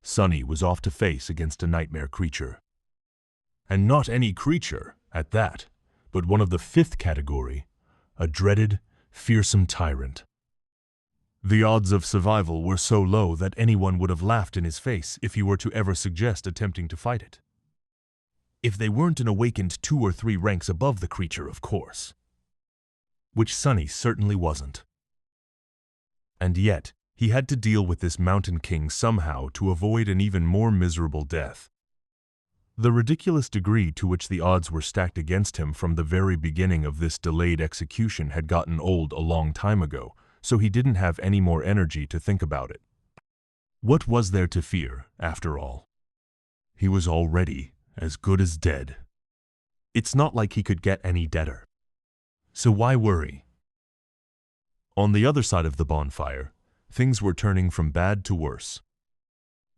Sonny was off to face against a nightmare creature. And not any creature, at that, but one of the 5th category, a dreaded, fearsome tyrant. The odds of survival were so low that anyone would have laughed in his face if he were to ever suggest attempting to fight it. If they weren't an awakened 2 or 3 ranks above the creature, of course. Which Sonny certainly wasn't. And yet, he had to deal with this Mountain King somehow to avoid an even more miserable death. The ridiculous degree to which the odds were stacked against him from the very beginning of this delayed execution had gotten old a long time ago, so he didn't have any more energy to think about it. What was there to fear, after all? He was already as good as dead. It's not like he could get any deader. So why worry? On the other side of the bonfire, things were turning from bad to worse.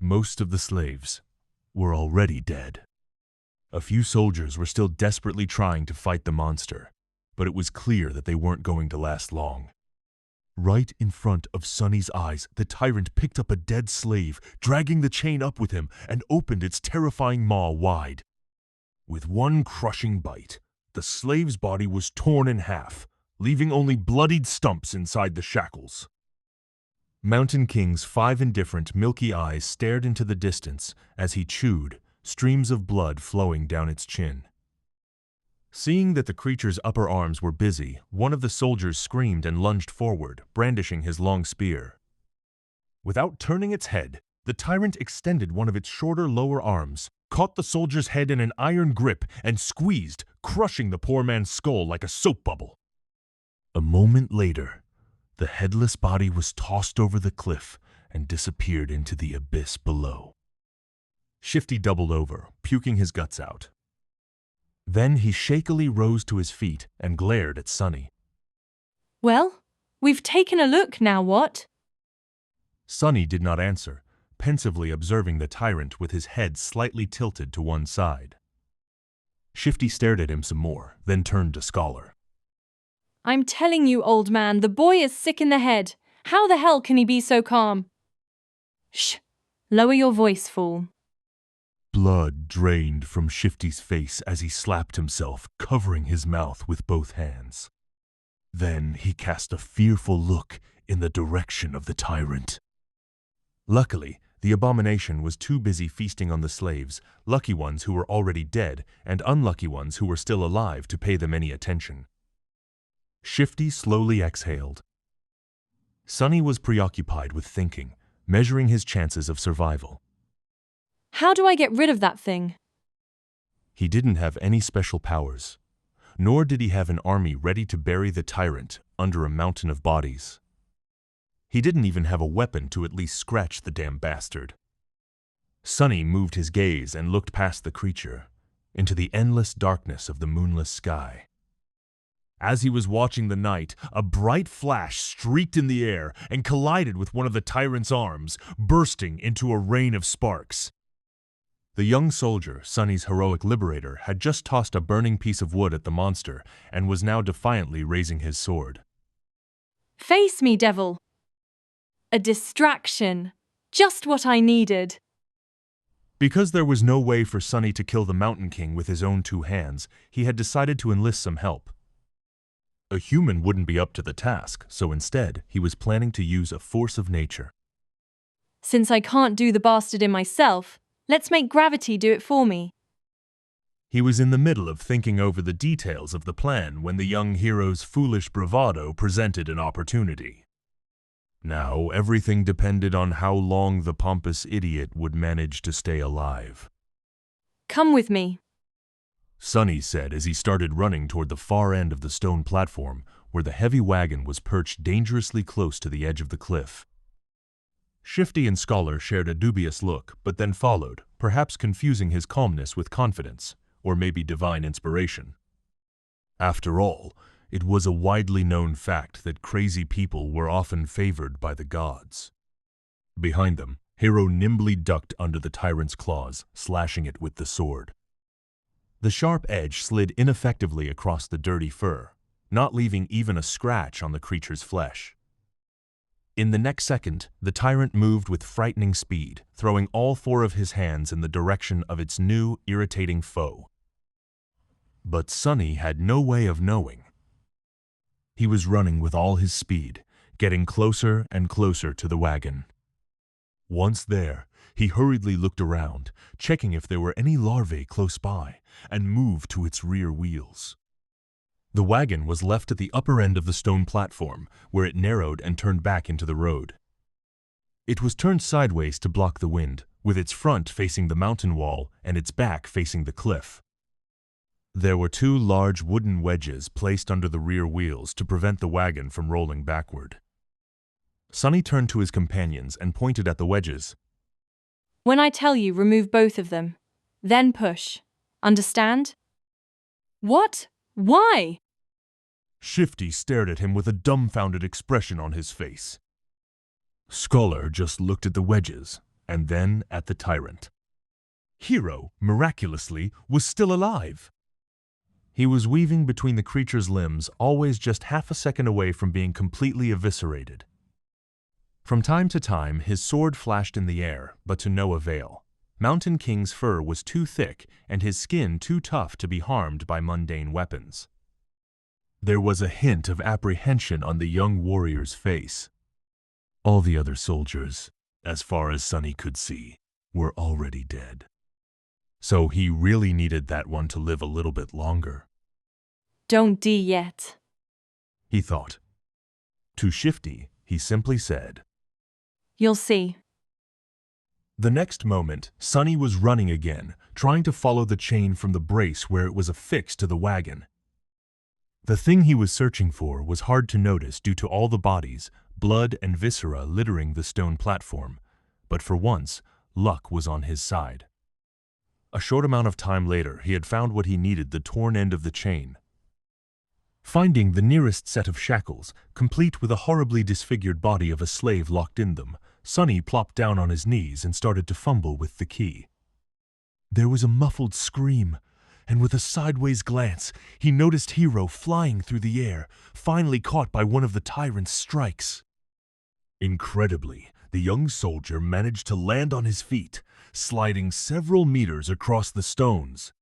Most of the slaves were already dead. A few soldiers were still desperately trying to fight the monster, but it was clear that they weren't going to last long. Right in front of Sonny's eyes, the tyrant picked up a dead slave, dragging the chain up with him, and opened its terrifying maw wide. With one crushing bite, the slave's body was torn in half, leaving only bloodied stumps inside the shackles. Mountain King's 5 indifferent, milky eyes stared into the distance as he chewed, streams of blood flowing down its chin. Seeing that the creature's upper arms were busy, one of the soldiers screamed and lunged forward, brandishing his long spear. Without turning its head, the tyrant extended one of its shorter lower arms, caught the soldier's head in an iron grip, and squeezed, crushing the poor man's skull like a soap bubble. A moment later, the headless body was tossed over the cliff and disappeared into the abyss below. Shifty doubled over, puking his guts out. Then he shakily rose to his feet and glared at Sonny. Well, we've taken a look, now what? Sonny did not answer, pensively observing the tyrant with his head slightly tilted to one side. Shifty stared at him some more, then turned to Scholar. I'm telling you, old man, the boy is sick in the head. How the hell can he be so calm? Shh! Lower your voice, fool. Blood drained from Shifty's face as he slapped himself, covering his mouth with both hands. Then he cast a fearful look in the direction of the tyrant. Luckily, the abomination was too busy feasting on the slaves, lucky ones who were already dead and unlucky ones who were still alive, to pay them any attention. Shifty slowly exhaled. Sonny was preoccupied with thinking, measuring his chances of survival. How do I get rid of that thing? He didn't have any special powers, nor did he have an army ready to bury the tyrant under a mountain of bodies. He didn't even have a weapon to at least scratch the damn bastard. Sonny moved his gaze and looked past the creature, into the endless darkness of the moonless sky. As he was watching the night, a bright flash streaked in the air and collided with one of the tyrant's arms, bursting into a rain of sparks. The young soldier, Sonny's heroic liberator, had just tossed a burning piece of wood at the monster and was now defiantly raising his sword. Face me, devil! A distraction. Just what I needed. Because there was no way for Sonny to kill the Mountain King with his own 2 hands, he had decided to enlist some help. A human wouldn't be up to the task, so instead, he was planning to use a force of nature. Since I can't do the bastard in myself, let's make gravity do it for me. He was in the middle of thinking over the details of the plan when the young hero's foolish bravado presented an opportunity. Now, everything depended on how long the pompous idiot would manage to stay alive. Come with me, Sonny said as he started running toward the far end of the stone platform, where the heavy wagon was perched dangerously close to the edge of the cliff. Shifty and Scholar shared a dubious look, but then followed, perhaps confusing his calmness with confidence, or maybe divine inspiration. After all, it was a widely known fact that crazy people were often favored by the gods. Behind them, Hero nimbly ducked under the tyrant's claws, slashing it with the sword. The sharp edge slid ineffectively across the dirty fur, not leaving even a scratch on the creature's flesh. In the next second, the tyrant moved with frightening speed, throwing all four of his hands in the direction of its new, irritating foe. But Sonny had no way of knowing. He was running with all his speed, getting closer and closer to the wagon. Once there, he hurriedly looked around, checking if there were any larvae close by, and moved to its rear wheels. The wagon was left at the upper end of the stone platform, where it narrowed and turned back into the road. It was turned sideways to block the wind, with its front facing the mountain wall and its back facing the cliff. There were two large wooden wedges placed under the rear wheels to prevent the wagon from rolling backward. Sonny turned to his companions and pointed at the wedges. When I tell you, remove both of them. Then push. Understand? What? Why? Shifty stared at him with a dumbfounded expression on his face. Scholar just looked at the wedges, and then at the tyrant. Hero, miraculously, was still alive. He was weaving between the creature's limbs, always just half a second away from being completely eviscerated. From time to time, his sword flashed in the air, but to no avail. Mountain King's fur was too thick and his skin too tough to be harmed by mundane weapons. There was a hint of apprehension on the young warrior's face. All the other soldiers, as far as Sonny could see, were already dead. So he really needed that one to live a little bit longer. Don't die yet, he thought. To Shifty, he simply said, You'll see. The next moment, Sonny was running again, trying to follow the chain from the brace where it was affixed to the wagon. The thing he was searching for was hard to notice due to all the bodies, blood and viscera littering the stone platform, but for once, luck was on his side. A short amount of time later, he had found what he needed, the torn end of the chain. Finding the nearest set of shackles, complete with a horribly disfigured body of a slave locked in them, Sonny plopped down on his knees and started to fumble with the key. There was a muffled scream, and with a sideways glance, he noticed Hero flying through the air, finally caught by one of the tyrant's strikes. Incredibly, the young soldier managed to land on his feet, sliding several meters across the stones.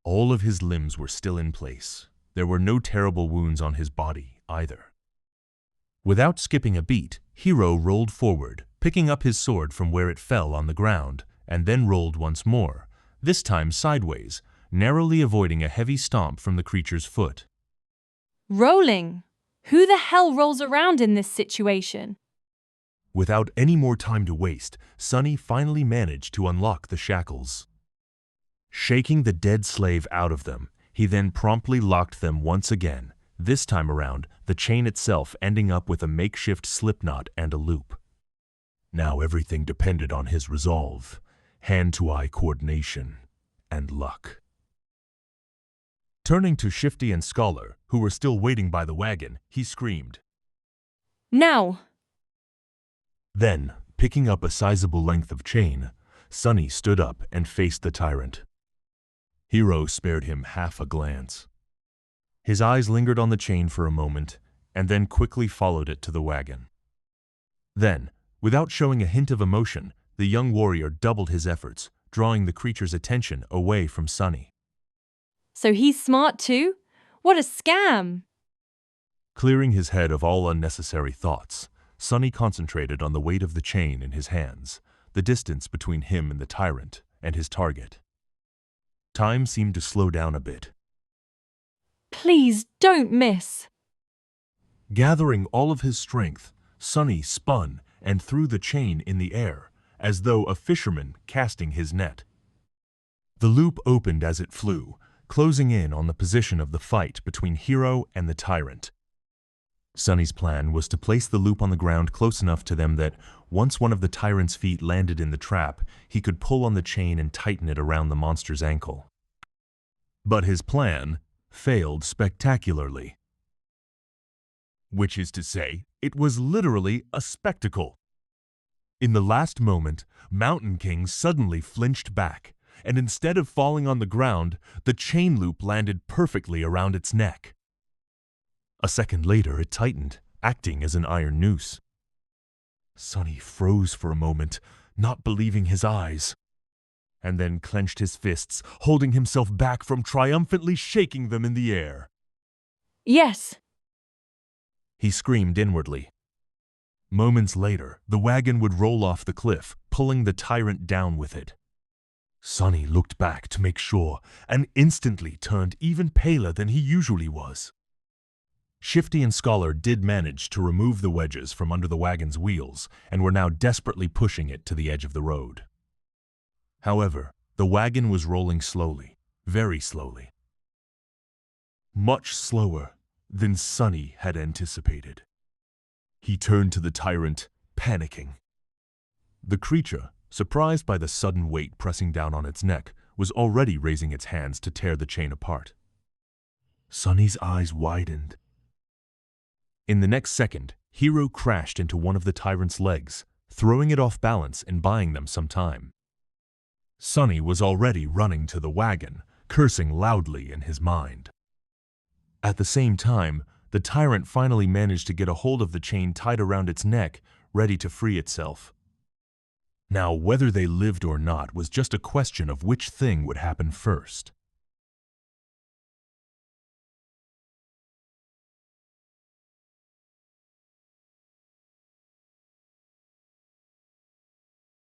All of his limbs were still in place. There were no terrible wounds on his body either. Without skipping a beat, Hero rolled forward, picking up his sword from where it fell on the ground, and then rolled once more, this time sideways, narrowly avoiding a heavy stomp from the creature's foot. Rolling? Who the hell rolls around in this situation? Without any more time to waste, Sonny finally managed to unlock the shackles. Shaking the dead slave out of them, he then promptly locked them once again, this time around the chain itself ending up with a makeshift slipknot and a loop. Now everything depended on his resolve, hand-to-eye coordination, and luck. Turning to Shifty and Scholar, who were still waiting by the wagon, he screamed, Now! Then, picking up a sizable length of chain, Sonny stood up and faced the tyrant. Hero spared him half a glance. His eyes lingered on the chain for a moment, and then quickly followed it to the wagon. Then, without showing a hint of emotion, the young warrior doubled his efforts, drawing the creature's attention away from Sonny. So he's smart too? What a scam! Clearing his head of all unnecessary thoughts, Sonny concentrated on the weight of the chain in his hands, the distance between him and the tyrant, and his target. Time seemed to slow down a bit. Please don't miss. Gathering all of his strength, Sonny spun and threw the chain in the air, as though a fisherman casting his net. The loop opened as it flew, closing in on the position of the fight between Hero and the tyrant. Sonny's plan was to place the loop on the ground close enough to them that, once one of the tyrant's feet landed in the trap, he could pull on the chain and tighten it around the monster's ankle. But his plan failed spectacularly. Which is to say, it was literally a spectacle. In the last moment, Mountain King suddenly flinched back, and instead of falling on the ground, the chain loop landed perfectly around its neck. A second later, it tightened, acting as an iron noose. Sonny froze for a moment, not believing his eyes, and then clenched his fists, holding himself back from triumphantly shaking them in the air. Yes! He screamed inwardly. Moments later, the wagon would roll off the cliff, pulling the tyrant down with it. Sonny looked back to make sure, and instantly turned even paler than he usually was. Shifty and Scholar did manage to remove the wedges from under the wagon's wheels and were now desperately pushing it to the edge of the road. However, the wagon was rolling slowly, very slowly. Much slower than Sonny had anticipated. He turned to the tyrant, panicking. The creature, surprised by the sudden weight pressing down on its neck, was already raising its hands to tear the chain apart. Sonny's eyes widened. In the next second, Hero crashed into one of the tyrant's legs, throwing it off balance and buying them some time. Sonny was already running to the wagon, cursing loudly in his mind. At the same time, the tyrant finally managed to get a hold of the chain tied around its neck, ready to free itself. Now, whether they lived or not was just a question of which thing would happen first.